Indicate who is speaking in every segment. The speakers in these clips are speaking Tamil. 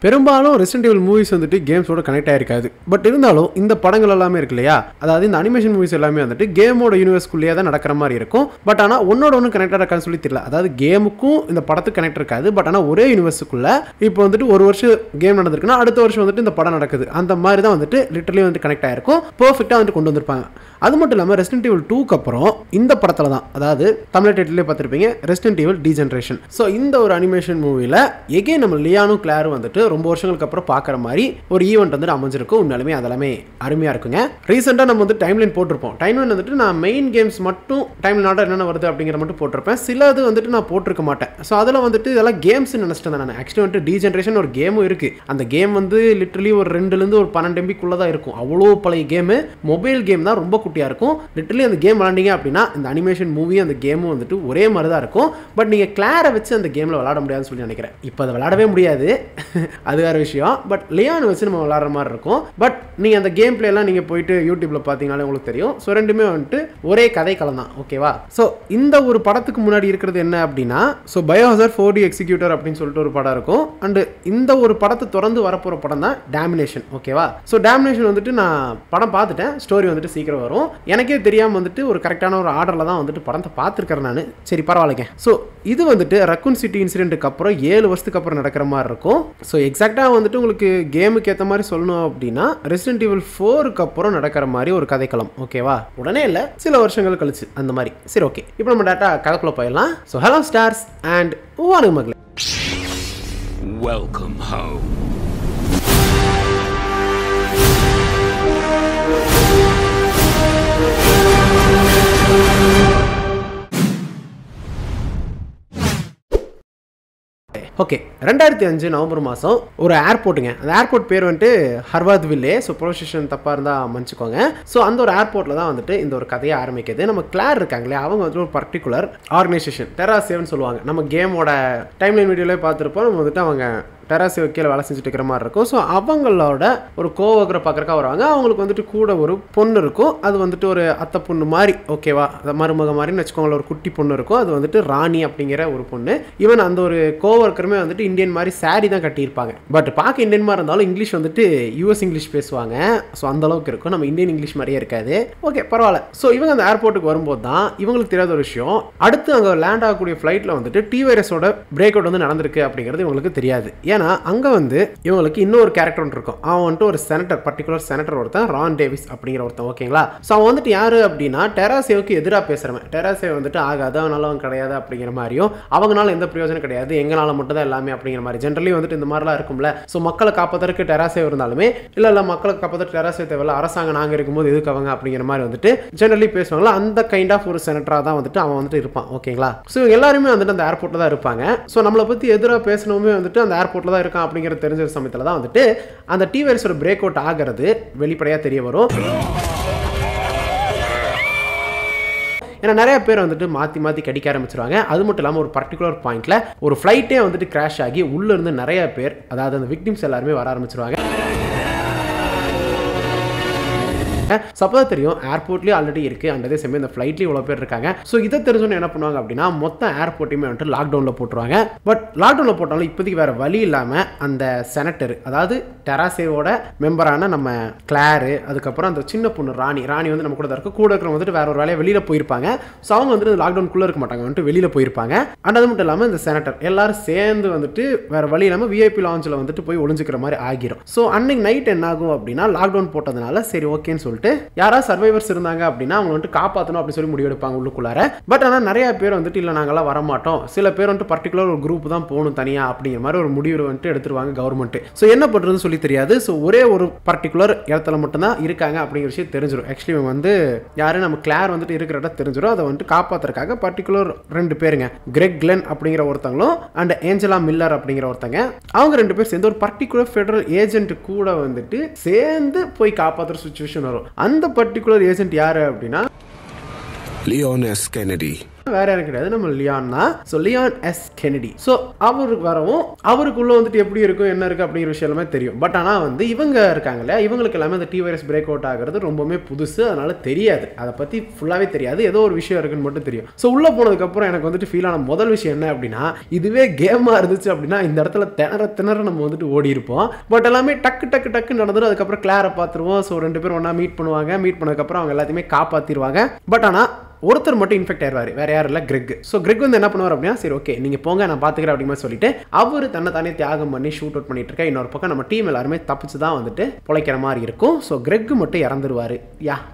Speaker 1: பெரும்பாலும் ரெசிடென்ட் ஈவில் மூவிஸ் வந்துட்டு கேம்ஸோட கனெக்ட் ஆயிருக்காது. பட் இருந்தாலும் இந்த படங்கள் எல்லாமே இருக்கு இல்லையா, அதாவது இந்த அனிமேஷன் மூவிஸ் எல்லாமே வந்துட்டு கேமோட யூனிவர்ஸ்குள்ளேயே தான் நடக்கிற மாதிரி இருக்கும். பட் ஆனால் ஒன்னோட ஒன்று கனெக்டாக இருக்கான்னு சொல்லி தெரியல. அதாவது கேமுக்கும் இந்த படத்துக்கு கனெக்ட் இருக்காது. பட் ஆனால் ஒரே யூனிவர்ஸுக்குள்ள இப்போ வந்துட்டு ஒரு வருஷம் கேம் நடந்திருக்குன்னா அடுத்த வருஷம் வந்துட்டு இந்த படம் நடக்குது. அந்த மாதிரி தான் வந்துட்டு லிட்டரலி வந்து கனெக்ட் ஆயிருக்கும். பெர்ஃபெக்டாக வந்துட்டு கொண்டு வந்திருப்பாங்க. அது மட்டும் இல்லாமல் ரெசிடென்ட் ஈவில் 2க்கு அப்புறம் இந்த படத்தில் தான், அதாவது தமிழ் டைட்டிலே பார்த்துருப்பீங்க, ரெசிடென்ட் ஈவில் டீஜெனரேஷன். ஸோ இந்த ஒரு அனிமேஷன் மூவியில் எகெயின் நம்ம லியானும் கிளாரும் வந்துட்டு ரொம்ப வருஷங்களுக்கு அப்புறம் பார்க்குற மாதிரி ஒரு ஈவெண்ட் வந்துட்டு அமைஞ்சிருக்கும். உண்மையாலுமே அதெல்லாமே அருமையாக இருக்குங்க. ரீசெண்டாக நம்ம வந்து டைம்லைன் போட்டிருப்போம். டைம்லைன் வந்துட்டு நான் மெயின் கேம்ஸ் மட்டும் டைம்லைன் ஆர்டர் என்னென்ன வருது அப்படிங்கிற மட்டும் போட்டிருப்பேன். சிலது வந்துட்டு நான் போட்டிருக்க மாட்டேன். ஸோ அதில் வந்துட்டு இதெல்லாம் கேம்ஸ் நினச்சிட்டு தான். நான் ஆக்சுவலி வந்துட்டு டீஜெனரேஷன் ஒரு கேமும் இருக்குது. அந்த கேம் வந்து லிட்டரலி ஒரு 2லேருந்து ஒரு 12 MB தான் இருக்கும். அவ்வளோ பழைய கேமு. மொபைல் கேம் தான், ரொம்ப குட்டியாக இருக்கும். லிட்டரலி அந்த கேம் விளாண்டிங்க அப்படின்னா இந்த அனிமேஷன் மூவி அந்த கேமும் வந்துட்டு ஒரே மாதிரி தான் இருக்கும். பட் நீங்கள் கிளாரை வச்சு அந்த கேமில் விளாட முடியாதுன்னு சொல்லி நினைக்கிறேன். இப்போ அதை விளாடவே முடியாது, அது வேறு விஷயம். பட் லியான் வச்சு நம்ம விளாட்ற மாதிரி இருக்கும். பட் நீங்கள் அந்த கேம் பிளேலாம் நீங்கள் போயிட்டு யூடியூப்பில் பார்த்தீங்கனாலே உங்களுக்கு தெரியும். ஸோ ரெண்டுமே வந்துட்டு ஒரே கதை களம் தான். ஓகேவா? ஸோ இந்த ஒரு படத்துக்கு முன்னாடி இருக்கிறது என்ன அப்படின்னா, ஸோ பயோஹசார்ட் 4D எக்ஸிக்யூட்டர் அப்படின்னு சொல்லிட்டு ஒரு படம் இருக்கும். அண்டு இந்த ஒரு படத்தை தொடர்ந்து வரப்போகிற படம் தான் டேமினேஷன். ஓகேவா? ஸோ டேமினேஷன் வந்துட்டு நான் படம் பார்த்துட்டேன். ஸ்டோரி வந்துட்டு சீக்கிரம் வரும். எனக்கே தெரியாமல் வந்துட்டு ஒரு கரெக்டான ஒரு ஆர்டரில் தான் வந்துட்டு படத்தை பார்த்துருக்கேன் நான். சரி, பரவாயில்லைங்க. ஸோ இது வந்துட்டு ரக்குன் சிட்டி இன்சிடென்ட்டுக்கு அப்புறம் 7 வருஷத்துக்கு அப்புறம் நடக்கிற மாதிரி இருக்கும். ஸோ எக்ஸாக்டாக வந்துட்டு உங்களுக்கு கேமுக்கு ஏற்ற மாதிரி சொல்லணும் அப்படின்னா ரெசிடென்ட் ஈவில் 4க்கு அப்புறம் நடக்கிற மாதிரி ஒரு கதைக்களம். ஓகேவா? உடனே இல்லை, சில வருஷங்கள் கழிச்சு அந்த மாதிரி. சரி, ஓகே. இப்போ நம்ம டேட்டா கதைக்குள்ள போயிடலாம். ஸோ ஹலோ ஸ்டார்ஸ் அண்ட் வாங்க மகளே,
Speaker 2: வெல்கம் ஹோம்.
Speaker 1: ஓகே, 2005 நவம்பர் மாதம் ஒரு ஏர்போர்ட்டுங்க. அந்த ஏர்போர்ட் பேர் வந்துட்டு ஹர்வாத் வில்லே. ஸோ ப்ரொனன்சியேஷன் தப்பாக இருந்தால் மன்னிச்சுக்கோங்க. ஸோ அந்த ஒரு ஏர்போர்ட்டில் தான் வந்துட்டு இந்த ஒரு கதையை ஆரம்பிக்குது. நம்ம கிளார் இருக்காங்களே, அவங்க வந்துட்டு ஒரு பர்டிகுலர் ஆர்கனைசேஷன் டெராசேவ்னு சொல்லுவாங்க. நம்ம கேமோட டைம்லைன் வீடியோலேயே பார்த்துருப்போம். நம்ம வந்துட்டு அவங்க டெராசேவ் கீழே வேலை செஞ்சுட்டு இருக்கிற மாதிரி இருக்கும். ஸோ அவங்களோட ஒரு கோவர்க்கரை பார்க்குறக்கா வருவாங்க. அவங்களுக்கு வந்துட்டு கூட ஒரு பொண்ணு இருக்கும். அது வந்துட்டு ஒரு அத்தை பொண்ணு மாதிரி. ஓகேவா? மருமக மாதிரின்னு வச்சுக்கோங்களேன். ஒரு குட்டி பொண்ணு இருக்கும். அது வந்துட்டு ராணி அப்படிங்கிற ஒரு பொண்ணு. ஈவன் அந்த ஒரு கோவர்க்கருமே வந்துட்டு இந்தியன் மாதிரி சாரி தான் கட்டியிருப்பாங்க. பட் பார்க்க இந்தியன் மாதிரி இருந்தாலும் இங்கிலீஷ் வந்துட்டு யூஎஸ் இங்கிலீஷ் பேசுவாங்க. ஸோ அந்த அளவுக்கு இருக்கும். நம்ம இந்தியன் இங்கிலீஷ் மாதிரியே இருக்காது. ஓகே, பரவாயில்ல. ஸோ இவங்க அந்த ஏர்போர்ட்டுக்கு வரும்போது தான் இவங்களுக்கு தெரியாத ஒரு விஷயம், அடுத்து அங்கே லேண்ட் ஆகக்கூடிய ஃப்ளைட்டில் வந்துட்டு டி வைரஸோட பிரேக் அவுட் வந்து நடந்திருக்கு அப்படிங்கிறது இவங்களுக்கு தெரியாது. ஏன்னா அங்கே வந்து இவங்களுக்கு இன்னொரு கேரக்டர் ஒன்று இருக்கும். அவன் வந்துட்டு ஒரு செனட்டர், பர்டிகுலர் செனட்டர் ஒருத்தன், ரான் டேவிஸ் அப்படிங்கிற ஒருத்தன். ஓகேங்களா? ஸோ அவன் வந்துட்டு யாரு அப்படின்னா டெராசேவுக்கு எதிராக பேசுகிறவன். டெராசேவ் வந்துட்டு ஆகாது, அவனாலும் கிடையாது அப்படிங்கிற மாதிரியும், அவங்களால எந்த பிரயோஜனம் கிடையாது, எங்களால் மட்டும் தான் எல்லாமே அப்படிங்கிற மாதிரி. ஜென்ரலி வந்துட்டு இந்த மாதிரிலாம் இருக்கும்ல. ஸோ மக்களை காப்பதற்கு டெராசேவ் இருந்தாலுமே இல்லை மக்களை காப்பதற்கு டெராசேவ் தேவையில்ல, அரசாங்கம் நாங்கள் இருக்கும்போது எதுக்கு அவங்க அப்படிங்கிற மாதிரி வந்துட்டு ஜென்ரலி பேசுவாங்களா. அந்த கைண்ட் ஆஃப் ஒரு செனட்டராக தான் வந்துட்டு அவன் வந்துட்டு இருப்பான். ஓகேங்களா? ஸோ எல்லாருமே வந்துட்டு அந்த ஏர்போர்ட்டில் தான் இருப்பாங்க. ஸோ நம்மளை பற்றி எதிராக பேசணுமே வந்துட்டு அந்த ஏர்போர்ட்டில் தான் இருக்கான் அப்படிங்கிற தெரிஞ்ச சமயத்தில் தான் வந்துட்டு அந்த டி வைரஸோட பிரேக் அவுட் ஆகிறது வெளிப்படையாக தெரிய வரும். ஏன்னா நிறைய பேர் வந்துட்டு மாற்றி கடிக்க ஆரம்பிச்சிருவாங்க. அது மட்டும் இல்லாமல் ஒரு பர்டிகுலர் பாயிண்ட்ல ஒரு ஃப்ளைட்டே வந்துட்டு கிராஷ் ஆகி உள்ள இருந்து நிறைய பேர், அதாவது அந்த விக்டிம்ஸ் எல்லாருமே வர ஆரம்பிச்சிருவாங்க. சப்போஸ் தெரியும் ஏர்போர்ட்லேயே ஆல்ரெடி இருக்குது, அந்த அதே சமயம் இந்த ஃப்ளைட்லேயும் இவ்வளோ பேர் இருக்காங்க. ஸோ இதை தெரிஞ்சோன்னு என்ன பண்ணுவாங்க அப்படின்னா மொத்த ஏர்போர்ட்டையுமே வந்துட்டு லாக்டவுனில் போட்டுருவாங்க. பட் லாக்டவுனில் போட்டாலும் இப்போதைக்கு வேறு வழி இல்லாமல் அந்த செனட்டர், அதாவது டெராசேவோட மெம்பரான நம்ம கிளாரு, அதுக்கப்புறம் அந்த சின்ன பொண்ணு ராணி வந்து நம்ம கூட தான் இருக்கும். கூட இருக்கிறவங்க வந்துட்டு வேற ஒரு வேலையை வெளியில் போயிருப்பாங்க. ஸோ அவங்க வந்துட்டு லாக்டவுனுக்குள்ளே இருக்க மாட்டாங்க, வந்துட்டு வெளியில் போயிருப்பாங்க. அண்ட் அது மட்டும் இல்லாமல் இந்த செனட்டர் எல்லாரும் சேர்ந்து வந்துட்டு வேறு வழி இல்லாமல் விஐபி லான்ச்சில் வந்துட்டு போய் ஒளிஞ்சிக்கிற மாதிரி ஆகிரும். ஸோ அன்னைக்கு நைட் என்ன ஆகும் அப்படின்னா லாக்டவுன் போட்டதுனால சரி ஓகேன்னு சொல்லிட்டு யாராவது சர்வைவர்ஸ் இருந்தாங்க அப்படின்னா அவங்க வந்துட்டு காப்பாற்றணும் அப்படின்னு சொல்லி முடிவெடுப்பாங்க உள்ளுக்குள்ளார. பட் ஆனால் நிறைய பேர் வந்துட்டு இல்லை நாங்களாம் வரமாட்டோம், சில பேர் வந்துட்டு பர்டிகுலர் ஒரு குரூப் தான் போகணும் தனியா அப்படிங்கிற மாதிரி ஒரு முடிவு வந்துட்டு எடுத்துருவாங்க கவர்மெண்ட். ஸோ என்ன பண்ணுறதுன்னு சொல்லி தெரியாது. ஸோ ஒரே ஒரு பர்டிகுலர் இடத்துல மட்டும்தான் இருக்காங்க அப்படிங்கிற விஷயம் தெரிஞ்சிடும். ஆக்சுவலி இவங்க வந்து யாரும் நம்ம கிளார் வந்துட்டு இருக்கிற இடம் தெரிஞ்சிடும். அதை வந்துட்டு காப்பாற்றுறதுக்காக பர்டிகுலர் 2 பேருங்க, கிரெக் கிளென் அப்படிங்கிற ஒருத்தங்களும் அண்ட் ஏஞ்சலா மில்லர் அப்படிங்கிற ஒருத்தங்க, அவங்க 2 பேர் சேர்ந்து ஒரு பர்டிகுலர் ஃபெடரல் ஏஜென்ட் கூட வந்துட்டு சேர்ந்து போய் காப்பாற்றுற சுச்சுவேஷன் வரும். அந்த பர்டிகுலர் ஏஜென்ட் யாரு அப்படின்னா
Speaker 2: லியோன் எஸ் கென்னடி,
Speaker 1: வேற யாரும் கிடையாது, நம்ம லியான் தான். So Leon S Kennedy. So அவருக்கு வரவும் அவருக்குள்ள வந்துட்டு எப்படி இருக்கும் என்ன இருக்கு அப்படிங்கிற விஷயம் எல்லாமே தெரியும். பட் ஆனால் வந்து இவங்க இருக்காங்க இல்லையா, இவங்களுக்கு எல்லாமே அந்த டி வைரஸ் பிரேக் அவுட் ஆகிறது ரொம்பவே புதுசு, அதனால தெரியாது, அதை பற்றி ஃபுல்லாகவே தெரியாது, ஏதோ ஒரு விஷயம் இருக்குன்னு மட்டும் தெரியும். ஸோ உள்ளே போனதுக்கப்புறம் எனக்கு வந்துட்டு ஃபீல் ஆன முதல் விஷயம் என்ன அப்படின்னா, இதுவே கேமாக இருந்துச்சு அப்படின்னா இந்த இடத்துல திணற நம்ம வந்துட்டு ஓடி இருப்போம். பட் எல்லாமே டக்கு டக்கு டக்கு நடந்துடும். அதுக்கப்புறம் கிளாரை பார்த்துருவோம். ஸோ 2 பேரும் ஒன்றா மீட் பண்ணுவாங்க. மீட் பண்ணதுக்கப்புறம் அவங்க எல்லாத்தையுமே காப்பாற்றிடுவாங்க. பட் ஆனால் ஒருத்தர் மட்டும் இன்ஃபெக்ட் ஆயிடுவார், வேற யாரும் இல்லை, கிரெக். ஸோ கிரெக் வந்து என்ன பண்ணுவார் அப்படின்னா, சரி ஓகே நீங்கள் போங்க நான் பார்த்துக்கிறேன் அப்படிங்கிற சொல்லிட்டு அவர் தன்னை தானே தியாகம் பண்ணி ஷூட் அவுட் பண்ணிட்டு இருக்கா. இன்னொரு பக்கம் நம்ம டீம் எல்லாருமே தப்பிச்சு தான் வந்துட்டு பொழைக்கிற மாதிரி இருக்கும். ஸோ கிரெக் மட்டும் இறந்துருவார்.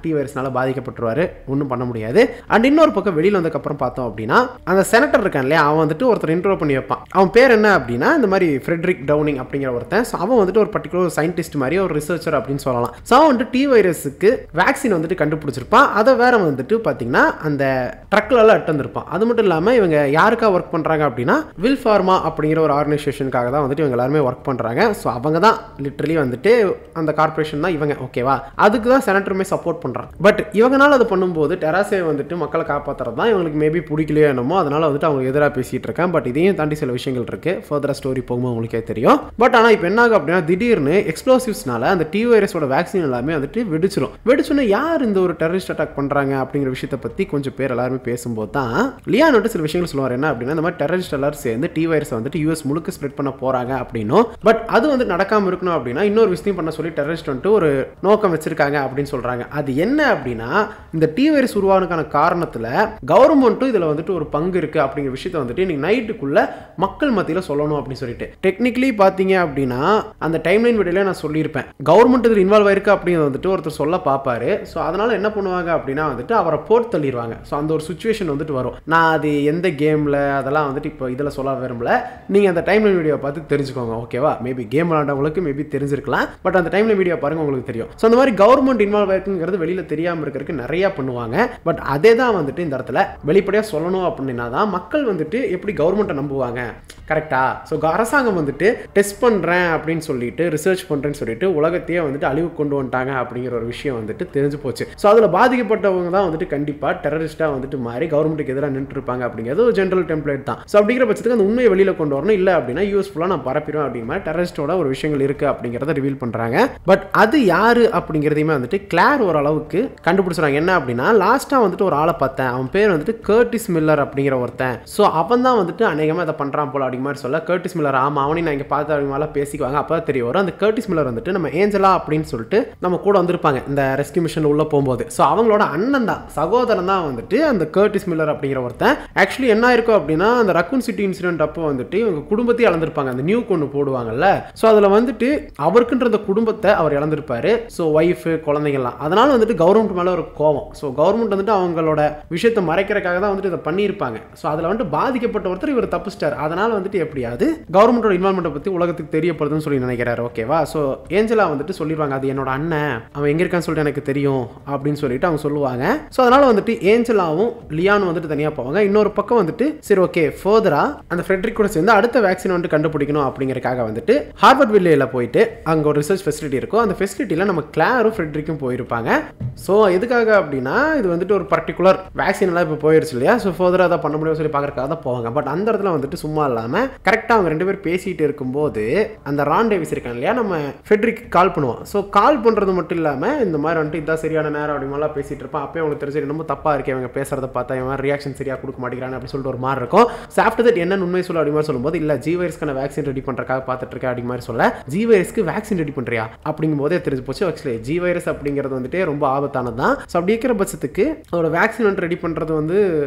Speaker 1: டி வைரஸ்னால பாதிக்கப்பட்டுருவாரு, ஒன்றும் பண்ண முடியாது. அண்ட் இன்னொரு பக்கம் வெளியில் வந்ததுக்கப்புறம் பார்த்தோம் அப்படின்னா அந்த செனட்டர் இருக்கான் இல்லையா, அவன் வந்துட்டு ஒருத்தர் இன்ட்ரோ பண்ணி வைப்பான். அவன் பேர் என்ன அப்படின்னா இந்த மாதிரி ஃப்ரெட்ரிக் டவுனிங் அப்படிங்கிற ஒருத்தன். ஸோ அவன் வந்துட்டு ஒரு பர்டிகுலர் சயின்டிஸ்ட் மாதிரி ஒரு ரிசர்ச்சர் அப்படின்னு சொல்லலாம். ஸோ அவன் வந்துட்டு டி வைரஸுக்கு வேக்சின் வந்துட்டு கண்டுபிடிச்சிருப்பான். அதை வேற வந்துட்டு பார்த்தீங்கன்னா அந்த ட்ரக்லலாம் எட்டு வந்திருப்பான். அது மட்டும் இல்லாமல் இவங்க யாருக்காக ஒர்க் பண்ணுறாங்க அப்படின்னா வில் ஃபார்மா அப்படிங்கிற ஒரு ஆர்கனைசேஷனுக்காக தான் வந்துட்டு இவங்க எல்லாருமே ஒர்க் பண்ணுறாங்க. ஸோ அவங்க தான் லிட்ரலி வந்துட்டு அந்த கார்பரேஷன் தான் இவங்க, ஓகேவா. அதுக்கு தான் செனட்டருமே சப்போர்ட் பண்ணுறாங்க. பட் இவங்கனால அது பண்ணும்போது டெராசே வந்துட்டு மக்களை காப்பாற்றுறது தான் இவங்களுக்கு மேபி பிடிக்கலையோ என்னமோ, அதனால வந்துட்டு அவங்க எதிராக பேசிட்டு இருக்கேன். பட் இதையும் தாண்டி சில விஷயங்கள் இருக்கு, ஃபர்தரா ஸ்டோரி போகும்போது உங்களுக்கே தெரியும். பட் ஆனால் இப்போ என்ன ஆகும் அப்படின்னா திடீர்னு எக்ஸ்ப்ளோசிவ்ஸ்னால அந்த டி வைரஸோட வேக்சின் எல்லாமே வந்துட்டு வெடிச்சுன்னா யார் இந்த ஒரு டெரரிஸ்ட் அட்டாக் பண்ணுறாங்க அப்படிங்கிற விஷயத்தை பற்றி கொஞ்சம் பேர் எல்லாருமே பேசும்போது தான் லியான் வந்துட்டு சில விஷயங்கள் சொல்லுவார். என்ன அப்படின்னா இந்த மாதிரி டெரரிஸ்ட் எல்லாரும் சேர்ந்து டி வைரஸ் வந்துட்டு யூஎஸ் முழுக்க ஸ்ப்ரெட் பண்ண போறாங்க அப்படின்னும், பட் அது வந்து நடக்காம இருக்கணும் அப்படின்னா இன்னொரு விஷயம் பண்ண சொல்லி டெரரிஸ்ட் வந்துட்டு ஒரு நோக்கம் வச்சிருக்காங்க அப்படின்னு சொல்றாங்க. அது என்ன அப்படின்னா இந்த டி வைரஸ் உருவானதுக்கான காரணத்துல கவர்மெண்ட்டும் இதுல வந்துட்டு ஒரு பங்கு இருக்கு அப்படிங்கிற விஷயத்தை வந்துட்டு இன்னைக்கு நைட்டுக்குள்ள மக்கள் மத்தியில சொல்லணும் அப்படின்னு சொல்லிட்டு. டெக்னிக்கலி பாத்தீங்க அப்படின்னா அந்த டைம்லைன் வீடியோல நான் சொல்லியிருப்பேன், கவர்மெண்ட் இதில் இன்வால்வ் ஆயிருக்கு அப்படிங்கிறது வந்துட்டு ஒருத்தர் சொல்ல பார்ப்பாரு. ஸோ அதனால என்ன பண்ணுவாங்க அப்படின்னா வந்துட்டு அவரை போட்டு தள்ளிடுவாங்க. ஸோ அந்த ஒரு சுச்சுவேஷன் வந்துட்டு வரும். நான் அது எந்த கேமில் அதெல்லாம் வந்துட்டு இப்போ இதில் சொல்ல விரும்பல, நீங்கள் அந்த டைம்லைன் வீடியோ பார்த்து தெரிஞ்சுக்கோங்க, ஓகேவா. மேபி கேம் விளாண்டவங்களுக்கு மேபி தெரிஞ்சிருக்கலாம், பட் அந்த டைம்லைன் வீடியோ பாருங்க உங்களுக்கு தெரியும். ஸோ அந்த மாதிரி கவர்மெண்ட் இன்வால்வ் ஆயிருக்குங்கிறது வெளியில் தெரியாமல் இருக்கிறதுக்கு நிறையா பண்ணுவாங்க. பட் அதே தான் வந்துட்டு இந்த இடத்துல வெளிப்படையாக சொல்லணும் அப்படின்னா தான் மக்கள் வந்துட்டு எப்படி கவர்மெண்ட்டை நம்புவாங்க, கரெக்டா. ஸோ அரசாங்கம் வந்துட்டு டெஸ்ட் பண்ணுறேன் அப்படின்னு சொல்லிட்டு ரிசர்ச் பண்ணுறேன்னு சொல்லிட்டு உலகத்தையே வந்துட்டு அழிவு கொண்டு வந்துட்டாங்க அப்படிங்கிற ஒரு விஷயம் வந்துட்டு தெரிஞ்சு போச்சு. ஸோ அதில் பாதிக்கப்பட்டவங்க தான் வந்துட்டு கண்டிப்பாக டெரரிஸ்டாக வந்துட்டு மாறி கவர்மெண்ட்டுக்கு எதிராக நின்று இருப்பாங்க அப்படிங்கிறது ஒரு ஜென்ரல் டெம்ப்ளேட் தான். ஸோ அப்படிங்கிற பட்சத்துக்கு அந்த உண்மையை வெளியில் கொண்டு வரணும், இல்லை அப்படின்னா யூஸ்ஃபுல்லாக நான் பரப்பிடுவேன் அப்படிங்கிற மாதிரி டெரரிஸ்டோட ஒரு விஷயங்கள் இருக்குது அப்படிங்கிறத ரிவீல் பண்ணுறாங்க. பட் அது யாரு அப்படிங்கிறதையுமே வந்துட்டு கிளார் ஓரளவுக்கு கண்டுபிடிச்சாங்க. என்ன அப்படின்னா லாஸ்ட்டாக வந்துட்டு ஒரு ஆளை பார்த்தேன், அவன் பேர் வந்துட்டு கர்டிஸ் மில்லர் அப்படிங்கிற ஒருத்தன். ஸோ அவன் தான் வந்துட்டு அநேகமாக அதை பண்ணுறான் போல அப்படிங்கிற மாதிரி சொல்ல, கர்டிஸ் மில்லர் ஆமாம் அவனையும் நான் இங்கே பார்த்து அப்படிங்கலாம் பேசிக்குவாங்க. அப்போ தான் தெரிய வரும் அந்த கர்டிஸ் மில்லர் வந்துட்டு நம்ம ஏஞ்சலா அப்படின்னு சொல்லிட்டு நம்ம கூட வந்திருப்பாங்க இந்த ரெஸ்கியூ மிஷன் உள்ள போகும்போது. ஸோ அவங்களோட அண்ணன் தான், சகோதரன் தான் வந்துட்டு அந்த கர்டிஸ் மில்லர் அப்படிங்கிற ஒருத்தன். ஆக்சுவலி என்ன இருக்கும் அப்படின்னா அந்த ரக்கூன் சிட்டி இன்சிடென்ட் அப்போ வந்துட்டு இவங்க குடும்பத்தையும் இழந்திருப்பாங்க, அந்த நியூ கொண்டு போடுவாங்கல்ல. ஸோ அதில் வந்துட்டு அவருக்குன்ற அந்த குடும்பத்தை அவர் இழந்திருப்பாரு. ஸோ ஒய்ஃபு குழந்தைங்கள்லாம், அதனால வந்துட்டு கவர்மெண்ட் மேலே ஒரு கோவம். ஸோ கவர்மெண்ட் வந்துட்டு அவங்களோட விஷயத்தை மறைக்கிறதுக்காக தான் வந்துட்டு இதை பண்ணியிருப்பாங்க. ஸோ அதில் வந்துட்டு பாதிக்கப்பட்ட ஒருத்தர் இவர் தப்பிச்சிட்டார். அதனால வந்துட்டு எப்படியாவது கவர்மெண்டோட இன்வால்மெண்ட்டை பற்றி உலகத்துக்கு தெரியப்படுதுன்னு சொல்லி நினைக்கிறாரு, ஓகேவா. ஸோ ஏஞ்சலா வந்துட்டு சொல்லிடுவாங்க அது என்னோட அண்ணன், அவன் எங்கே இருக்கான்னு சொல்லிட்டு எனக்கு தெரியும் அப்படின்னு சொல்லிட்டு அவங்க சொல்லுவாங்க. ஸோ அதனால வந்துட்டு ஏஞ்சலாவும் லியானும் வந்துட்டு தனியாக போவாங்க. இன்னொரு பக்கம் வந்துட்டு சரி ஓகே ஃபர்தரா அந்த ஃப்ரெட்ரிக் கூட சேர்ந்து அடுத்த வேக்சின் வந்துட்டு கண்டுபிடிக்கணும் அப்படிங்கிறதுக்காக வந்துட்டு ஹார்வர்ட் வில்லேயில் போயிட்டு அங்கே ஒரு ரிசர்ச் ஃபெசிலிட்டி இருக்கும். அந்த ஃபெசிலிட்டியில் நம்ம கிளாரும் ஃப்ரெட்ரிக்கும் போயிருப்பாங்க. ஸோ எதுக்காக அப்படின்னா இது வந்துட்டு ஒரு பர்டிகுலர் வேக்சின் எல்லாம் இப்போ போயிருச்சு இல்லையா. ஸோ ஃபர்தராக அதை பண்ண முடியும் சொல்லி பார்க்கறதுக்காக தான் போவாங்க. பட் அந்த இடத்துல வந்துட்டு சும்மா இல்லாமல் கரெக்டாக அவங்க 2 பேர் பேசிட்டு இருக்கும்போது அந்த ரான் டேவிஸ் இருக்காங்க இல்லையா, நம்ம ஃப்ரெட்ரிக் கால் பண்ணுவான். ஸோ கால் பண்ணுறது மட்டும் இல்லாமல் இந்த மாதிரி வந்துட்டு இதான் சரியான நேரம் அப்படிமாலாம் பேசிட்டு இருப்பான். அப்போ அவங்களுக்கு தெரிஞ்சு ரொம்ப தப்பாக இருக்கு இவங்க பேசுறத பார்த்தா, இவன் ரியாக்ஷன் சரியாக கொடுக்க மாட்டேங்கிறான்னு அப்படின்னு சொல்லிட்டு ஒரு மாதிரி இருக்கும். ஸோ ஆஃப்டர் தட் என்ன உண்மை சொல்ல அப்படி மாதிரி சொல்லும்போது இல்லை ஜி வைரஸ்க்கான வேக்சின் ரெடி பண்ணுறக்காக பார்த்துட்டு இருக்கேன் அப்படி மாதிரி சொல்ல, ஜி வைரஸ்க்கு வேக்சின் ரெடி பண்ணுறியா அப்படிங்கும் போதே தெரிஞ்சு போச்சு. ஆக்சுவலி ஜி வைரஸ் அப்படிங்கிறது வந்துட்டு ரொம்ப ஆபத்தானது தான். ஸோ அப்படி இருக்கிற பட்சத்துக்கு அதோட வேக்சின் வந்து ரெடி பண்ணுறது வந்து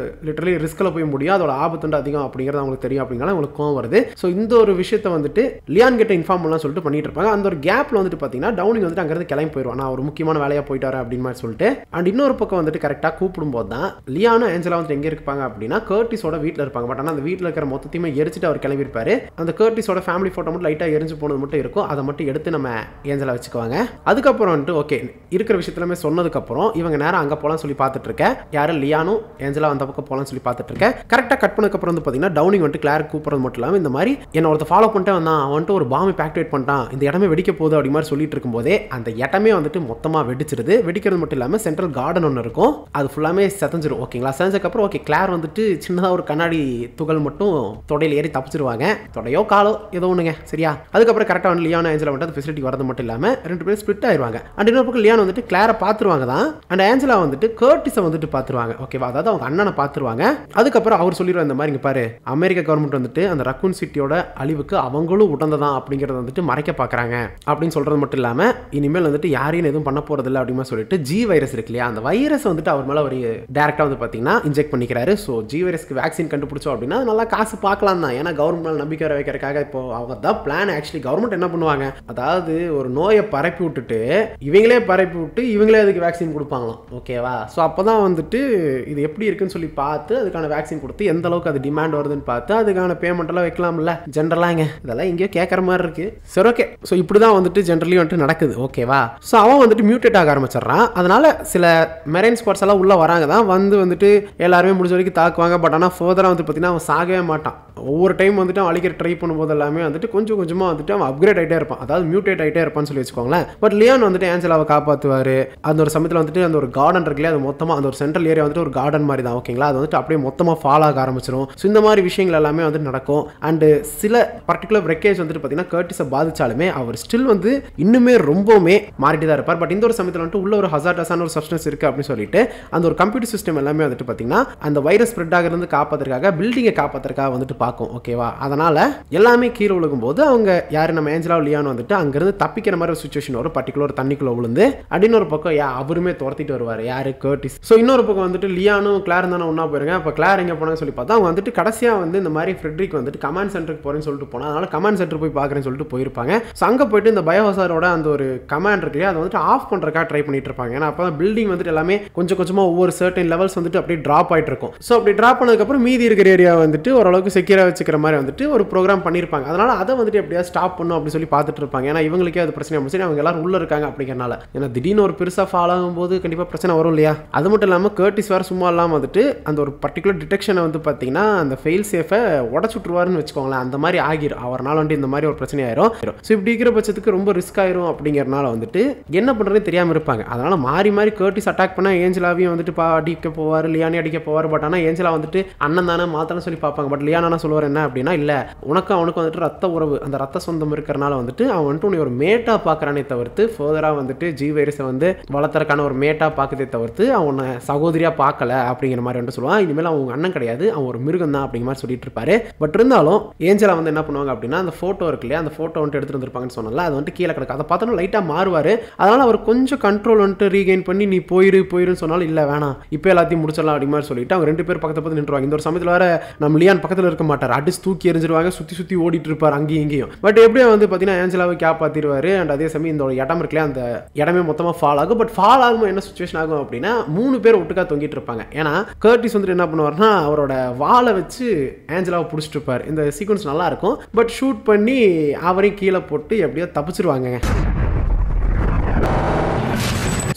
Speaker 1: லிட்டரலி ரிஸ்கில் போய் முடியும், அதோட ஆபத்து வந்து அதிகம் அப்படிங்கிறது அவங்களுக்கு தெரியும் அப்படிங்கிறத அவங்களுக்கு கோவம் வருது. ஸோ இந்த ஒரு விஷயத்தை வந்துட்டு லியான் கிட்ட இன்ஃபார்ம் பண்ணலாம் சொல்லிட்டு பண்ணிட்டு இருப்பாங்க. அந்த ஒரு கேப்ல வந்துட்டு பார்த்தீங்கன்னா டவுனிங் வந்துட்டு அங்கிருந்து கிளம்பி போயிடுவான், நான் ஒரு முக்கியமான வேலையாக போயிட்டு வரேன் அப்படின்னு மாதிரி சொல்லிட்டு. அண்ட் இன்னொரு பக்கம் வந்துட்டு கரெக்டாக கூப்பிடும்போது தான் லியானும் ஏஞ்சலா வந்துட்டு எங்கே இருப்பாங்க அப்படின்னா கர்டிஸோட வீட்டில் இருப்பாங்க. பட் ஆனால் அந்த வீட்டில் இருக்கிற மொத்தத்தையுமே எரிச்சிட்டு அவர் கிளம்பியிருப்பாரு. அந்த கர்டிஸோட ஃபேமிலி ஃபோட்டோ மட்டும் லைட்டாக எரிஞ்சு போனது மட்டும் இருக்கும், அதை மட்டும் எடுத்து நம்ம ஏஞ்சலா வச்சுக்குவாங்க. அதுக்கப்புறம் வந்துட்டு ஓகே இருக்கிற விஷயத்துலமே சொன்னதுக்கப்புறம் இவங்க நேரம் அங்கே போகலான்னு சொல்லி பார்த்துட்டு இருக்கேன். யாரும் லியானும் ஏஞ்சலா அந்த பக்கம் போகலான்னு சொல்லி பார்த்துட்டு இருக்கேன். கரெக்டாக கட் பண்ணதுக்கப்புறம் வந்து பார்த்தீங்கன்னா டவுனிங் வந்துட்டு கிளார் கூப்பிட்றது மட்டும் இல்லாமல் இந்த மாதிரி என்ன ஒருத்த ஃபாலோ பண்ணிட்டு வந்தான், அவன் வந்துட்டு ஒரு பாம்பை ஆக்டிவேட் பண்ணிட்டான், இந்த இடமே வெடிக்க போகுது அப்படி மாதிரி சொல்லிட்டு இருக்கும்போதே அந்த இடமே வந்துட்டு மொத்தமாக வெடிச்சிருது. வெடிக்கிறது மட்டும் இல்லாமல் சென்ட்ரல் கார்டன் ஒன்று இருக்கும், அது ஃபுல்லாமே எல்லாமே செதஞ்சிரும் ஓகேங்களா. செஞ்சதுக்கப்புறம் ஓகே கிளார் வந்துட்டு சின்னதாக ஒரு கண்ணாடி துகள் மட்டும் தொடையில் ஏறி தப்பிச்சிருவாங்க. தொடையோ காலோ ஏதோ ஒன்றுங்க சரியா. அதுக்கப்புறம் கரெக்டாக வந்து லியான் ஏஞ்சலா வந்துட்டு அந்த ஃபெசிலிட்டி வரது மட்டும் இல்லாமல் 2 பேரும் ஸ்பிளிட் ஆயிடுவாங்க. அண்ட் இன்னொரு பக்கம் லியான் வந்துட்டு கிளாரை பார்த்துருவாங்க தான். அண்ட் ஏஞ்சலா வந்துட்டு கர்டிஸை வந்துட்டு பார்த்துருவாங்க ஓகேவா. அதாவது அவங்க அண்ணனை பார்த்துருவாங்க. அதுக்கப்புறம் அவர் சொல்லிடுவார் இந்த மாதிரி இங்கே பாரு அமெரிக்க கவர்மெண்ட் வந்துட்டு அந்த ரக்கூன் சிட்டியோட அழிவுக்கு அவங்களும் உடந்ததான் அப்படிங்கிறத வந்துட்டு மறைக்க பார்க்குறாங்க அப்படின்னு சொல்றது மட்டும் இல்லாமல் இனிமேல் வந்துட்டு யாரையும் எதுவும் பண்ண போறதில்லை அப்படின்னு சொல்லிட்டு ஜி வைரஸ் இருக்கு இல்லையா அந்த வைரஸ் வந்துட்டு அவர் மேலே ஒரு டேரக்டாக வந்து பார்த்தீங்கன்னா இன்ஜெக்ட் பண்ணிக்கிறாரு. ஸோ ஜி வைரஸ்க்கு வேக்சின் கண்டுபிடிச்சோம் அப்படின்னா நல்லா காசு பார்க்கலாம் தான். ஏன்னா கவர்மெண்ட் நம்பிக்கை வர வைக்கிறதுக்காக இப்போ அவங்க தான் பிளான். ஆக்சுவலி கவர்மெண்ட் என்ன பண்ணுவாங்க, அதாவது ஒரு நோயை பரப்பி விட்டுட்டு இவங்களே பரப்பி விட்டு இவங்களே அதுக்கு வேக்சின் கொடுப்பாங்களாம் ஓகேவா. ஸோ அப்போ தான் வந்துட்டு இது எப்படி இருக்குன்னு சொல்லி பார்த்து அதுக்கான வேக்சின் கொடுத்து எந்த அளவுக்கு அது டிமாண்ட் வருதுன்னு பார்த்து அதுக்கான பேமெண்ட் எல்லாம் வைக்கலாம்ல. ஜென்ரலாங்க இதெல்லாம் இங்கேயோ கேட்குற மாதிரி இருக்கு. சரி ஓகே. ஸோ இப்படி தான் வந்துட்டு ஜென்ரலி வந்துட்டு நடக்குது ஓகேவா. ஸோ அவன் வந்துட்டு மியூட்டேட் ஆக ஆரம்பிச்சிடறான். அதனால சில மெரைன் ஸ்குவாட்ஸ் எல்லாம் உள்ள வராங்க தான் வந்துட்டு எல்லாருமே முடிஞ்ச வரைக்கும் தாக்குவாங்க. பட் ஆனால் ஃபர்தராக வந்து பார்த்தீங்கன்னா அவன் சாகவே மாட்டான். ஒவ்வொரு டைம் வந்துட்டு அவன் அழிக்கிற ட்ரை பண்ணும்போது எல்லாமே வந்துட்டு கொஞ்சம் கொஞ்சமாக வந்துட்டு அவன் அப்கிரேட் ஆகிட்டே இருப்பான். அதாவது மியூட்டேட் ஆகிட்டே இருப்பான்னு சொல்லி வச்சுக்கோங்களேன். பட் லியான் வந்துட்டு ஏஞ்சலாவை காப்பாற்றுவார். அந்த ஒரு சமயத்தில் வந்துட்டு அந்த ஒரு கார்டன் இருக்குல்லையா அது மொத்தமாக அந்த ஒரு சென்ட்ரல் ஏரியா வந்துட்டு ஒரு கார்டன் மாதிரி தான் ஓகேங்களா. அது வந்துட்டு அப்படியே மொத்தமாக ஃபால் ஆக ஆரம்பிச்சிடும். ஸோ இந்த மாதிரி விஷயங்கள் எல்லாமே வந்துட்டு நடக்கும். அண்டு சில பர்டிகுலர் ரெக்கேஜ் வந்துட்டு பார்த்தீங்கன்னா கர்டிஸை பாதிச்சாலுமே அவர் ஸ்டில் வந்து இன்னுமே ரொம்பவுமே மாறிட்டு தான் இருப்பார். பட் இந்த ஒரு சமயத்தில் வந்துட்டு உள்ள ஒரு ஹசார்டஸான ஒரு சப்ஸ்டன்ஸ் இருக்குது அப்படின்னு சொல்லிட்டு அந்த ஒரு கம்ப்யூட்டர் சிஸ்டம் எல்லாமே வந்துட்டு பார்த்தீங்கன்னா அந்த வைரஸ் ஸ்ப்ரெட் ஆகிறது காப்பாற்றுறதுக்காக பில்டிங்கை காப்பாற்றுறதுக்காக வந்துட்டு பார்க்கும் ஓகேவா. அதனால எல்லாமே கீழே விழுகும் போது அவங்க யாரு நம்ம ஏஞ்சலா லியான் வந்துட்டு அங்கிருந்து தப்பிக்கிற மாதிரி ஒரு சுச்சுவேஷன் வரும். பர்டிகுலர் தண்ணிக்குள்ள விழுந்து அப்படின்னு ஒரு பக்கம் அவருமே துரத்திட்டு வருவார் யாரு கர்டிஸ். ஸோ இன்னொரு பக்கம் வந்துட்டு லியானும் கிளார் தானே ஒன்னா போயிருங்க. அப்போ கிளார் எங்கே போனாங்க சொல்லி பார்த்தா அவங்க வந்துட்டு கடைசியாக வந்து இந்த மாதிரி ஃப்ரெட்ரிக் வந்துட்டு கமாண்ட் சென்டருக்கு போறேன்னு சொல்லிட்டு போனா அதனால கமாண்ட் சென்டர் போய் பார்க்குறேன்னு சொல்லிட்டு போயிருப்பாங்க. ஸோ அங்கே போயிட்டு இந்த பயோஹசாரோட அந்த ஒரு கமாண்ட் இருக்கு இல்லையா அதை வந்துட்டு ஆஃப் பண்ணுறதுக்காக ட்ரை பண்ணிட்டு இருப்பாங்க. ஏன்னா அப்போ தான் பில்டிங் வந்துட்டு எல்லாமே கொஞ்சம் கொஞ்சமாக ஒவ்வொரு சர்டன் லெவல்ஸ் வந்துட்டு அப்படியே ட்ராப் ஆகிட்டு இருக்கும். ஸோ அப்படி ட்ராப் பண்ணதுக்கப்புறம் மீதி இருக்கிற ஏரியா வந்துட்டு ஓரளவுக்கு செக்யூராக வச்சுக்கிற மாதிரி வந்துட்டு ஒரு ப்ரோக்ராம் பண்ணியிருப்பாங்க. அதனால அதை வந்துட்டு எப்படியா ஸ்டாப் பண்ணும் அப்படின்னு சொல்லி பார்த்துட்டு இருப்பாங்க. ஏன்னா இவங்களுக்கே அது பிரச்சனை ஆகும். அவங்க எல்லாரும் உள்ள இருக்காங்க அப்படிங்கிறனால. ஏன்னா திடீர்னு ஒரு பெருசாக ஃபால் ஆகும்போது கண்டிப்பாக பிரச்சனை வரும் இல்லையா. அது மட்டும் இல்லாமல் கர்டிஸ் வேறு சும்மா இல்லாமல் வந்துட்டு அந்த ஒரு பர்டிகுலர் டிடெக்ஷனை வந்து பார்த்தீங்கன்னா அந்த ஃபெயில் சேஃபை உடச்சுட்ருவாருன்னு வச்சுக்கோங்களேன். அந்த மாதிரி ஆகிரும் அவர்னால வந்துட்டு இந்த மாதிரி ஒரு பிரச்சனை ஆயிரும். ஸோ இப்படி இருக்கிற பட்சத்துக்கு ரொம்ப ரிஸ்க் ஆயிரும் அப்படிங்கிறனால வந்துட்டு என்ன பண்ணுறதே தெரியாமல் இருப்பாங்க. அதனால மாறி மாறி கர்டிஸ் அட்டாக் பண்ண ஏஞ்சலாவையும் வந்துட்டு அடிக்க போவார், லியானி அடிக்க போவார். பட் ஆனால் ஏஞ்சலா வந்துட்டு அண்ணன் தானே மாத்தானு சொல்லி பார்ப்பாங்க. பட் லியானா சொல்லுவார் என்ன அப்படின்னா இல்லை உனக்கு அவனுக்கு வந்துட்டு ரத்த உறவு அந்த ரத்த சொந்தம் இருக்கிறனால வந்துட்டு அவன் வந்துட்டு உன்னை ஒரு மேட்டா பார்க்குறானே தவிர்த்து ஃபர்தராக வந்துட்டு ஜி வைரஸை வந்து வளர்த்துறக்கான ஒரு மேட்டா பார்க்கதே தவிர்த்து அவனை சகோதரியாக பார்க்கல அப்படிங்கிற மாதிரி வந்துட்டு சொல்லுவான். இனிமேல் அவங்க அண்ணன் கிடையாது அவன் ஒரு மிருகம் தான் அப்படிங்கிற மாதிரி சொல்லிட்டு இருப்பாரு. பட் இருந்தாலும் ஏஞ்சலா வந்து என்ன பண்ணுவாங்க அப்படின்னா அந்த ஃபோட்டோ இருக்கு இல்லையா அந்த ஃபோட்டோ வந்துட்டு எடுத்துட்டு வந்திருப்பாங்கன்னு சொன்னால அது வந்துட்டு கீழே கிடக்கு. அதை பார்த்தோன்னா லைட்டாக மாறுவார். அதனால அவர் கொஞ்சம் கண்ட்ரோல் வந்துட்டு ரீகெயின் பண்ணி நீ போயிருன்னு சொன்னாலும் இல்லை வேணாம் இப்போ எல்லாத்தையும் முடிச்சிடலாம் அப்படி மாதிரி சொல்லிட்டு அவங்க 2 பேர் பக்கத்து நின்றுவாங்க. இந்த ஒரு சமயத்தில் வேற நம்ம லியான் பக்கத்தில் இருக்க மாட்டார். அடிச்சு தூக்கி எரிஞ்சிருவாங்க. சுற்றி ஓடிட்டு இருப்பார் அங்கேயும் இங்கேயும். பட் எப்படியோ வந்து பார்த்தீங்கன்னா ஏஞ்சலாவை காப்பாற்றிடுவார். அண்ட் அதே சமயம் இந்த இடம் இருக்குல்ல அந்த இடமே மொத்தமாக ஃபால் ஆகும். பட் ஃபால் ஆகும் என்ன சுச்சுவேஷன் ஆகும் அப்படின்னா 3 பேர் ஒட்டுக்கா தொங்கிட்டு இருப்பாங்க. ஏன்னா கர்டிஸ் வந்துட்டு என்ன பண்ணுவார்னா அவரோட வாளை வச்சு ஏஞ்சலாவை பிடிச்சிட்டு இருப்பார். இந்த சீக்வன்ஸ் நல்லா இருக்கும். பட் ஷூட் பண்ணி அவரையும் கீழே போட்டு எப்படியோ தப்பிச்சிருவாங்க.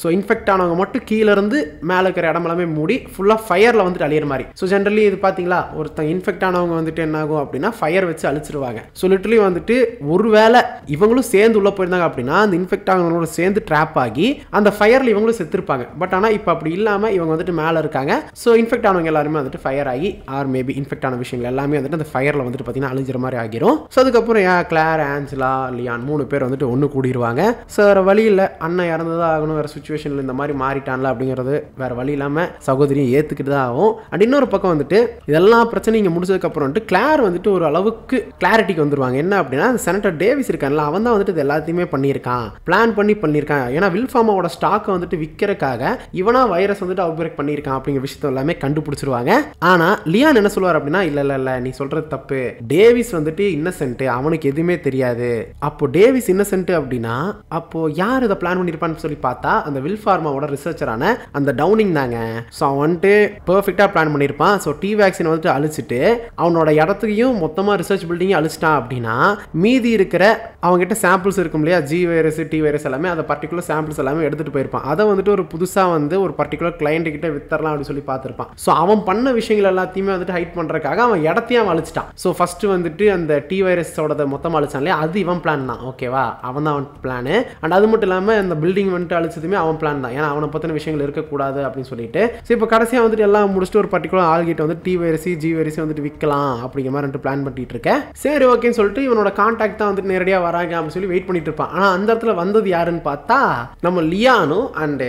Speaker 1: ஸோ இன்ஃபெக்ட் ஆனவங்க மட்டும் கீழே இருந்து மேலே இருக்கிற இடம் எல்லாமே மூடி ஃபுல்லாக ஃபயரில் வந்துட்டு அழியிற மாதிரி. ஸோ ஜென்ரலி இது பார்த்தீங்களா ஒருத்தங்க இன்ஃபெக்ட் ஆனவங்க வந்துட்டு என்ன ஆகும் அப்படின்னா ஃபயர் வச்சு அழிச்சிருவாங்க. ஸோ லிட்டரலி வந்துட்டு ஒருவேளை இவங்களும் சேர்ந்து உள்ளே போயிருந்தாங்க அப்படின்னா அந்த இன்ஃபெக்ட் ஆனவங்களோட சேர்ந்து ட்ராப் ஆகி அந்த ஃபயரில் இவங்களும் செத்துருப்பாங்க. பட் ஆனால் இப்போ அப்படி இல்லாமல் இவங்க வந்துட்டு மேலே இருக்காங்க. ஸோ இன்ஃபெக்ட் ஆனவங்க எல்லாருமே வந்துட்டு ஃபயர் ஆகி ஆர் மேபி இன்ஃபெக்ட் ஆன விஷயங்கள் எல்லாமே வந்துட்டு அந்த ஃபயரில் வந்துட்டு பார்த்தீங்கன்னா அழிஞ்சிற மாதிரி ஆகிரும். ஸோ அதுக்கப்புறம் கிளார், ஆஞ்சலா, லியான் 3 பேர் வந்துட்டு ஒன்று கூடிடுவாங்க. ஸோ வேறு வழி இல்லை அண்ணன் இறந்ததாக ஆகணும் வேறு சுச்சுவேஷனில் இந்த மாதிரி மாறிட்டான்ல அப்படிங்கிறது வேற வழி இல்லாம சகோதரியை ஏத்துக்கிட்டு தான் ஆகும். அண்ட் இன்னொரு பக்கம் வந்துட்டு இதெல்லாம் பிரச்சனை இங்க முடிச்சதுக்கு அப்புறம் வந்துட்டு கிளார் வந்துட்டு ஒரு அளவுக்கு கிளாரிட்டிக்கு வந்துருவாங்க. என்ன அப்படின்னா செனட்டர் டேவிஸ் இருக்கான்ல அவன் தான் வந்துட்டு இது எல்லாத்தையுமே பண்ணியிருக்கான், பிளான் பண்ணியிருக்கான். ஏன்னா வில்ஃபார்மாவோட ஸ்டாக்கை வந்துட்டு விற்கிறக்காக இவனா வைரஸ் வந்துட்டு அவுட்பிரேக் பண்ணியிருக்கான் அப்படிங்கிற விஷயத்த எல்லாமே கண்டுபிடிச்சிருவாங்க. ஆனா லியான் என்ன சொல்லுவார் அப்படின்னா இல்ல நீ சொல்றது தப்பு, டேவிஸ் வந்துட்டு இன்னசென்ட், அவனுக்கு எதுவுமே தெரியாது. அப்போ டேவிஸ் இன்னசென்ட் அப்படின்னா அப்போ யார் இதை பிளான் பண்ணியிருப்பான்னு சொல்லி பார்த்தா அந்த வில்ஃபார்மாவோட ரிசர்ச்சரான அந்த டவுனிங் தாங்க. ஸோ அவன் வந்துட்டு பெர்ஃபெக்டாக பிளான் பண்ணியிருப்பான். ஸோ டி வேக்சின் வந்துட்டு அழிச்சிட்டு அவனோட இடத்துக்கையும் மொத்தமாக ரிசர்ச் பில்டிங்கையும் அழிச்சிட்டான் அப்படின்னா மீதி இருக்கிற அவங்ககிட்ட சாம்பிள்ஸ் இருக்கும் இல்லையா ஜி வைரஸ் டி வைரஸ் எல்லாமே அந்த பர்டிகுலர் சாம்பிள்ஸ் எல்லாமே எடுத்துகிட்டு போயிருப்பான். அதை வந்துட்டு ஒரு புதுசாக வந்து ஒரு பர்டிகுலர் கிளைண்ட் கிட்ட வித்தரலாம் அப்படின்னு சொல்லி பார்த்துருப்பான். ஸோ அவன் பண்ண விஷயங்கள் எல்லாத்தையுமே வந்துட்டு ஹைட் பண்ணுறதுக்காக அவன் இடத்தையும் அவன் அழிச்சிட்டான். ஸோ ஃபர்ஸ்ட் வந்துட்டு அந்த டி வைரஸோட மொத்தமாக அழிச்சான் இல்லையா அது இவன் பிளான் தான். ஓகேவா அவன் தான் அவன் பிளானு. அண்ட் அது மட்டும் இல்லாமல் அந்த பில்டிங் வந்துட்டு அழிச்சதுமே அவன் அவன் பிளான் தான், ஏன்னா அவனை பற்றின விஷயங்கள் இருக்கக்கூடாது அப்படின்னு சொல்லிட்டு. ஸோ இப்போ கடைசியாக வந்துட்டு எல்லாம் முடிச்சுட்டு ஒரு பர்டிகுலர் ஆள்கிட்ட வந்து டி வைரஸி ஜி வைரஸி வந்துட்டு விற்கலாம் அப்படிங்கிற மாதிரி பிளான் பண்ணிட்டு இருக்கேன். சரி ஓகேன்னு சொல்லிட்டு இவனோட கான்டாக்ட் தான் வந்துட்டு நேரடியாக வராங்க அப்படின்னு சொல்லி வெயிட் பண்ணிட்டு இருப்பான். ஆனால் அந்த இடத்துல வந்தது யாருன்னு பார்த்தா நம்ம லியானும் அண்ட்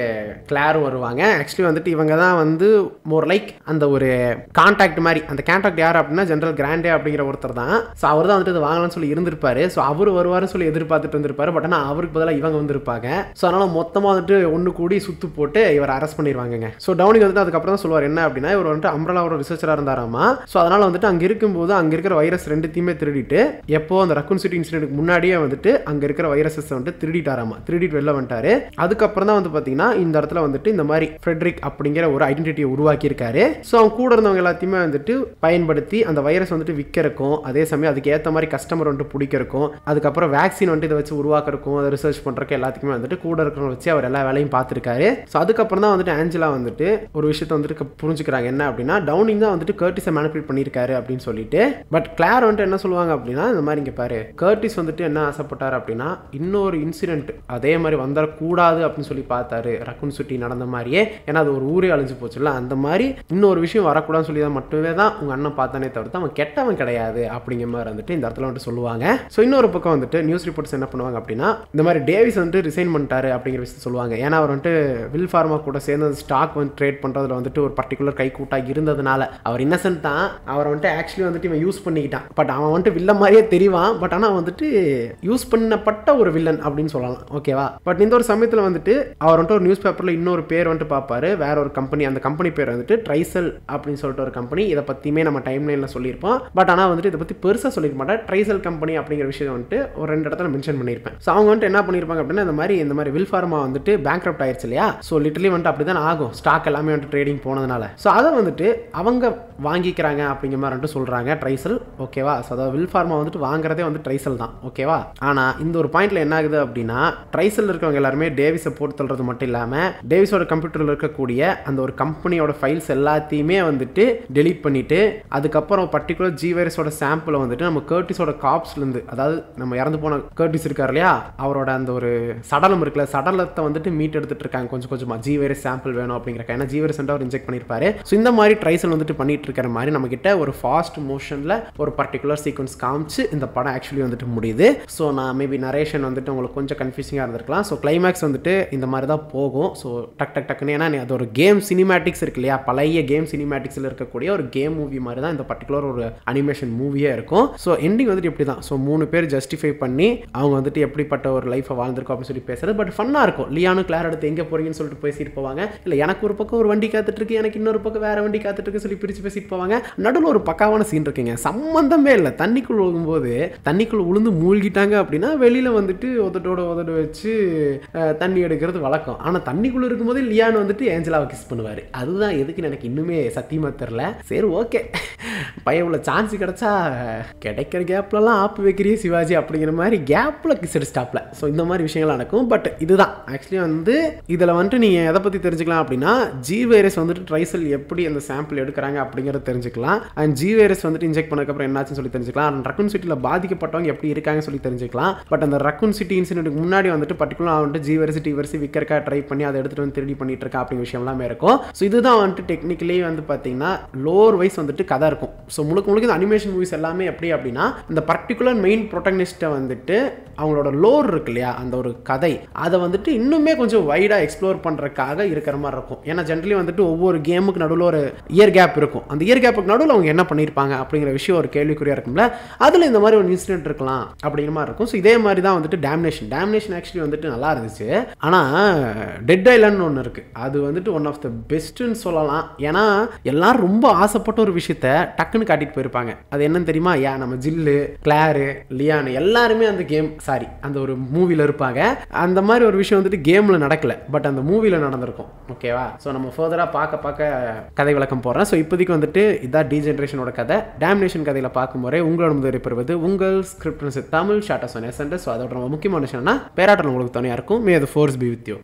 Speaker 1: கிளாரும் வருவாங்க. ஆக்சுவலி வந்துட்டு இவங்க தான் வந்து மோர் லைக் அந்த ஒரு கான்டாக்ட் மாதிரி. அந்த கான்டாக்ட் யார் அப்படின்னா ஜெனரல் கிராண்டே அப்படிங்கிற ஒருத்தர் தான். ஸோ அவர் தான் வந்துட்டு வாங்கலாம்னு சொல்லி இருந்திருப்பாரு. ஸோ அவர் வருவாருன்னு சொல்லி எதிர்பார்த்துட்டு இருந்திருப்பாரு. பட் ஆனால் அவருக்கு பதிலாக இவங்க வந்திருப்பாங்க. ஸோ அதனால மொத்தமாக வந்துட்டு ஒன்று கூடி சுத்து போட்டு இவர் அரெஸ்ட் பண்ணிடுவாங்க. ஸோ டவுனிங் வந்துட்டு அதுக்கப்புறம் தான் சொல்லுவார் என்ன அப்படின்னா, இவர் வந்துட்டு அம்ப்ரெல்லாவோட ரிசர்ச்சராக இருந்தாராமா. ஸோ அதனால வந்துட்டு அங்கே இருக்கும்போது அங்கே இருக்கிற வைரஸ் ரெண்டுத்தையுமே திருடிட்டு எப்போ அந்த ரக்கூன் சிட்டி இன்சிடென்ட்க்கு முன்னாடியே வந்துட்டு அங்கே இருக்கிற வைரஸஸ் வந்துட்டு திருடிட்டாராமா. திருடிட்டு வெளில வந்துட்டாரு. அதுக்கப்புறம் தான் வந்து பார்த்தீங்கன்னா இந்த இடத்துல வந்துட்டு இந்த மாதிரி ஃப்ரெட்ரிக் அப்படிங்கிற ஒரு ஐடென்டிட்டியை உருவாக்கி இருக்காரு. ஸோ அவங்க கூட இருந்தவங்க எல்லாத்தையுமே வந்துட்டு பயன்படுத்தி அந்த வைரஸ் வந்துட்டு விற்கிறக்கும், அதே சமயம் அதுக்கு ஏற்ற மாதிரி கஸ்டமர் வந்துட்டு பிடிக்கிறக்கும், அதுக்கப்புறம் வேக்சின் வந்துட்டு இதை வச்சு உருவாக்குறக்கும், அதை ரிசர்ச் பண்ணுறக்கு எல்லாத்துக்குமே வந்துட்டு கூட இருக்கிறவங்க வச்சு அவர் எல்லா வேலையும் பார்த்துருக்காரு. ஸோ அதுக்கப்புறம் தான் வந்துட்டு ஆஞ்சலா வந்துட்டு ஒரு விஷயத்தை வந்துட்டு புரிஞ்சுக்கிறாங்க. என்ன அப்படின்னா டவுனிங் தான் வந்துட்டு கர்டிஸை மேனிபுலேட் பண்ணியிருக்காரு அப்படின்னு சொல்லிட்டு. பட் கிளார் வந்துட்டு என்ன சொல்லுவாங்க அப்படின்னா, இந்த மாதிரி இங்கே பாரு, கர்டிஸ் வந்துட்டு என்ன ஆசைப்பட்டார் அப்படின்னா இன்னொரு இன்சிடென்ட் அதே மாதிரி வந்துடக்கூடாது அப்படின்னு சொல்லி பார்த்தாரு. ரக்கூன் சிட்டி நடந்த மாதிரியே, ஏன்னா அது ஒரு ஊரே அழிஞ்சு போச்சுல்ல, அந்த மாதிரி இன்னொரு விஷயம் வரக்கூடாதுன்னு சொல்லி தான் மட்டுமே தான் உங்கள் அண்ணன் பார்த்தானே தவிர்த்து அவன் கெட்டவன் கிடையாது அப்படிங்கிற மாதிரி வந்துட்டு இந்த இடத்துல வந்துட்டு சொல்லுவாங்க. ஸோ இன்னொரு பக்கம் வந்துட்டு நியூஸ் ரிப்போர்ட்ஸ் என்ன பண்ணுவாங்க அப்படின்னா, இந்த மாதிரி டேவிஸ் வந்துட்டு ரிசைன் பண்ணிட்டாரு அப்படிங்கிற விஷயத்தை சொல்லுவாங்க. ஏன்னா அவர் வந்துட்டு வில் ஃபார்மா கூட சேர்ந்து ஸ்டாக் வந்து ட்ரேட் பண்ணுறதுல வந்துட்டு ஒரு பர்டிகுலர் கை கூட்டாக இருந்ததுனால அவர் இன்னசென்ட் தான். அவரை வந்துட்டு ஆக்சுவலி வந்துட்டு இவன் யூஸ் பண்ணிக்கிட்டான். பட் அவன் வந்துட்டு வில்ல மாதிரியே தெரிவான். பட் ஆனால் வந்துட்டு யூஸ் பண்ணப்பட்ட ஒரு வில்லன் அப்படின்னு சொல்லலாம். ஓகேவா? பட் இந்த ஒரு சமயத்தில் வந்துட்டு அவர் வந்துட்டு ஒரு நியூஸ் பேப்பரில் இன்னொரு பேர் வந்துட்டு பார்ப்பாரு. வேற ஒரு கம்பெனி, அந்த கம்பெனி பேர் வந்துட்டு ட்ரைசல் அப்படின்னு சொல்லிட்டு ஒரு கம்பெனி. இதை பற்றியுமே நம்ம டைம் லைனில் சொல்லியிருப்போம். பட் ஆனால் வந்துட்டு இதை பற்றி பெருசாக சொல்லிக்க மாட்டேன். ட்ரைசல் கம்பெனி அப்படிங்கிற விஷயம் வந்துட்டு ஒரு 2 இடத்துல மென்ஷன் பண்ணியிருப்பேன். ஸோ அவங்க வந்துட்டு என்ன பண்ணியிருப்பாங்க அப்படின்னா, இந்த மாதிரி வில் ஃபார்மா வந்துட்டு பேங்க்ரப்ட் ஆயிடுச்சு இல்லையா? ஸோ லிட்டரலி வந்துட்டு அப்படி தான் ஆகும், ஸ்டாக் எல்லாமே வந்துட்டு ட்ரேடிங் போனதுனால. ஸோ அதை வந்துட்டு அவங்க வாங்கிக்கிறாங்க அப்படிங்கிற மாதிரி வந்துட்டு சொல்கிறாங்க ட்ரைசல். ஓகேவா? ஸோ அதாவது வில் ஃபார்மா வந்துட்டு வாங்குறதே வந்து ட்ரைசல் தான். ஓகேவா? ஆனால் இந்த ஒரு பாயிண்ட்ல என்ன ஆகுது அப்படின்னா, ட்ரைசல் இருக்கிறவங்க எல்லாருமே டேவிஸை போட்டு தள்ளுறது மட்டும் இல்லாமல் டேவிஸோட கம்ப்யூட்டரில் இருக்கக்கூடிய அந்த ஒரு கம்பெனியோட ஃபைல்ஸ் எல்லாத்தையுமே வந்துட்டு டெலீட் பண்ணிட்டு, அதுக்கப்புறம் பர்டிகுலர் ஜி வைரஸோட சாம்பிளை வந்துட்டு நம்ம கர்டிஸோட காப்ஸ்லேருந்து, அதாவது நம்ம இறந்து போன கர்டிஸ் இருக்கார் இல்லையா, அவரோட அந்த ஒரு சடலம் இருக்குல்ல, சடலத்தை வந்துட்டு மீட் எடுத்துட்டு இருக்காங்க கொஞ்சம் கொஞ்சமாக. ஜி வைரஸ் சாம்பிள் வேணும் அப்படிங்கிறக்க, ஏன்னா ஜி வைரஸ் அவர் இன்ஜெக்ட் பண்ணியிருப்பாரு. ஸோ இந்த மாதிரி ட்ரைசல் வந்துட்டு பண்ணிட்டு இருக்கிற மாதிரி நம்ம கிட்ட ஒரு ஃபாஸ்ட் மோஷனில் ஒரு பர்டிகுலர் சீக்வன்ஸ் காமிச்சு இந்த படம் ஆக்சுவலி வந்துட்டு முடியுது. ஸோ நான் மேபி நரேஷன் வந்துட்டு உங்களுக்கு கொஞ்சம் கன்ஃபியூசிங்காக இருந்திருக்கலாம். ஸோ கிளைமேக்ஸ் வந்துட்டு இந்த மாதிரி தான் போகும். ஸோ டக்குன்னு, ஏன்னா அது ஒரு கேம் சினிமேட்டிக்ஸ் இருக்கு இல்லையா, பழைய கேம் சினிமேட்டிக்ஸில் இருக்கக்கூடிய ஒரு கேம் மூவி மாதிரி தான் இந்த பர்டிகுலர் ஒரு அனிமேஷன் மூவியே இருக்கும். ஸோ எண்டிங் வந்துட்டு இப்படி தான். ஸோ 3 பேர் ஜஸ்டிஃபை பண்ணி அவங்க வந்துட்டு எப்படிப்பட்ட ஒரு லைஃப்பை வாழ்ந்திருக்கோம் அப்படின்னு சொல்லி பேசுறது. பட் ஃபன்னாக இருக்கும். லியானு கிளார் எடுத்து எங்கே போறீங்கன்னு சொல்லிட்டு பேசிட்டு போவாங்க. இல்லை எனக்கு ஒரு பக்கம் ஒரு வண்டி காத்துட்டு இருக்கு, எனக்கு இன்னொரு பக்கம் வேற வண்டி காத்துட்டு இருக்கு சொல்லி பிரிச்சு பேசிட்டு போவாங்க. நடுவில் ஒரு பக்காவான சீன் இருக்குங்க, சம்பந்தமே இல்லை. தண்ணிக்குள்ள விழுகும்போது தண்ணிக்குள்ள உளுந்து மூழ்கிட்டாங்க அப்படின்னா வெளியில வந்துட்டு உதடு வச்சு தண்ணி எடுக்கிறது வழக்கம். ஆனால் தண்ணிக்குள்ள இருக்கும்போது லியான் வந்துட்டு ஏஞ்சலாவை கிஸ் பண்ணுவார். அதுதான் எதுக்குன்னு எனக்கு இன்னுமே சத்தியமா தெரியல. சரி ஓகே, பையன் உள்ள சான்ஸ் கிடைச்சா கிடைக்கிற கேப்லலாம் ஆப்பு வைக்கிறிய சிவாஜி அப்படிங்கிற மாதிரி கேப்ல கிஸ் அடிச்சிட்டாப்ல. ஸோ இந்த மாதிரி விஷயங்கள் நடக்கும். பட் இதுதான் ஆக்சுவலி வந்து இதில் வந்துட்டு நீங்கள் எதை பற்றி தெரிஞ்சுக்கலாம் அப்படின்னா, ஜி வைரஸ் வந்துட்டு ட்ரைசல் எப்படி அந்த சாம்பிள் எடுக்கிறாங்க அப்படிங்கிறத தெரிஞ்சுக்கலாம். அண்ட் ஜி வைரஸ் வந்துட்டு இன்ஜெக்ட் பண்ணதுக்கப்புறம் என்னாச்சுன்னு சொல்லி தெரிஞ்சுக்கலாம். ரக்கூன் சிட்டியில் பாதிக்கப்பட்டவங்க எப்படி இருக்காங்கன்னு சொல்லி தெரிஞ்சுக்கலாம். பட் அந்த ரக்கூன் சிட்டி இன்சிடென்ட்க்கு முன்னாடி வந்துட்டு பர்டிகுலர் வந்துட்டு ஜி வைரஸ் டி வைரஸ் விற்கிறக்கா ட்ரை பண்ணி அதை எடுத்துகிட்டு வந்து திருடி பண்ணிட்டு இருக்கா அப்படிங்கிற விஷயம் எல்லாமே இருக்கும். ஸோ இதுதான் வந்துட்டு டெக்னிக்கலி வந்து பார்த்தீங்கன்னா லோர் வைஸ் வந்துட்டு கதை இருக்கும். ஸோ முழுக்க இந்த அனிமேஷன் மூவிஸ் எல்லாமே எப்படி அப்படின்னா, இந்த பர்டிகுலர் மெயின் ப்ரோட்டகனிஸ்ட்டை வந்துட்டு அவங்களோட லோர் இருக்கு இல்லையா, அந்த ஒரு கதை, அதை வந்துட்டு இன்னுமே கொஞ்சம் வைடாக எக்ஸ்ப்ளோர் பண்ணுறதுக்காக இருக்கிற மாதிரி இருக்கும். ஏன்னா ஜென்ரலி வந்துட்டு ஒவ்வொரு கேமுக்கு நடுவில் ஒரு இயர் கேப் இருக்கும். அந்த இயர் கேப்புக்கு நடுவில் அவங்க என்ன பண்ணியிருப்பாங்க அப்படிங்கிற விஷயம் ஒரு கேள்விக்குறியாக இருக்கும்ல, அதில் இந்த மாதிரி ஒரு இன்சிடென்ட் இருக்கலாம் அப்படிங்கிற மாதிரி இருக்கும். ஸோ இதே மாதிரி தான் வந்துட்டு டேம்னேஷன் ஆக்சுவலி வந்துட்டு நல்லா இருந்துச்சு. ஆனால் டெட் ஐலண்ட் ஒன்று இருக்குது, அது வந்துட்டு ஒன் ஆஃப் த பெஸ்ட்டுன்னு சொல்லலாம். ஏன்னா எல்லாரும் ரொம்ப ஆசைப்பட்ட ஒரு விஷயத்த டக்குன்னு காட்டிட்டு போயிருப்பாங்க. அது என்னன்னு தெரியுமா? நம்ம ஜில்லு, கிளாரு, லியானு எல்லாருமே அந்த அந்த ஒரு மூவில இருப்பாங்க. அந்த மாதிரி ஒரு விஷயம் வந்துட்டு கேம்ல நடக்கல, பட் அந்த மூவில நடந்திருக்கும். ஓகேவா? ஸோ நம்ம ஃபர்தரா பார்க்க கதை விளக்கம் போடுறேன். ஸோ இப்போதைக்கு வந்துட்டு இதான் டீஜெனரேஷனோட கதை. டேம்னேஷன் கதையில பார்க்கும் முறை உங்களோட முதல் பெறுவது உங்கள் ஸ்கிரிப்ட் தமிழ் ஷார்ட்டா சொன்ன. ஸோ அதோட ரொம்ப முக்கியமான விஷயம்னா பேராட்டல் உங்களுக்கு துணையா இருக்கும். May the force be with you.